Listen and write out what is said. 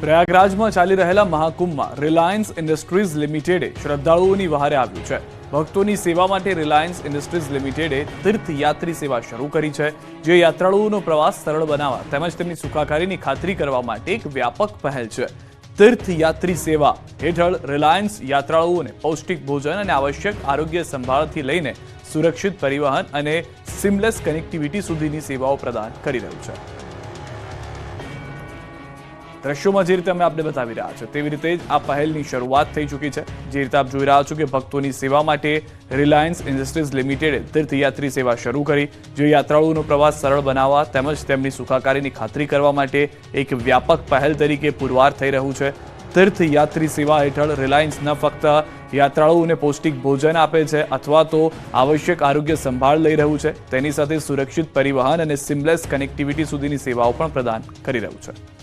પ્રયાગરાજમાં ચાલી રહેલા મહાકુંભમાં રિલાયન્સ ઇન્ડસ્ટ્રીઝ લિમિટેડે શ્રદ્ધાળુઓની વહારે આવ્યું છે। ભક્તોની સેવા માટે રિલાયન્સ ઇન્ડસ્ટ્રીઝ લિમિટેડે તીર્થયાત્રી સેવા શરૂ કરી છે, જે યાત્રાળુઓનો પ્રવાસ સરળ બનાવવા તેમજ તેમની સુખાકારીની ખાતરી કરવા માટે એક વ્યાપક પહેલ છે। તીર્થયાત્રી સેવા હેઠળ રિલાયન્સ યાત્રાળુઓને પૌષ્ટિક ભોજન અને આવશ્યક આરોગ્ય સંભાળથી લઈને સુરક્ષિત પરિવહન અને સીમલેસ કનેક્ટિવિટી સુધીની સેવાઓ પ્રદાન કરી રહ્યું છે। દ્રશ્યોમાં જે રીતે અમે આપને બતાવી રહ્યા છે તેવી રીતે જ આ પહેલની શરૂઆત થઈ ચૂકી છે। જે રીતે આપ જોઈ રહ્યા છો કે ભક્તોની સેવા માટે રિલાયન્સ ઇન્ડસ્ટ્રીઝ લિમિટેડે તીર્થયાત્રી સેવા શરૂ કરી, જે યાત્રાળુઓનો પ્રવાસ સરળ બનાવવા તેમજ તેમની સુખાકારીની ખાતરી કરવા માટે એક વ્યાપક પહેલ તરીકે પુરવાર થઈ રહ્યું છે। તીર્થયાત્રી સેવા હેઠળ રિલાયન્સ ન ફક્ત યાત્રાળુઓને પૌષ્ટિક ભોજન આપે છે અથવા તો આવશ્યક આરોગ્ય સંભાળ લઈ રહ્યું છે, તેની સાથે સુરક્ષિત પરિવહન અને સીમલેસ કનેક્ટિવિટી સુધીની સેવાઓ પણ પ્રદાન કરી રહ્યું છે।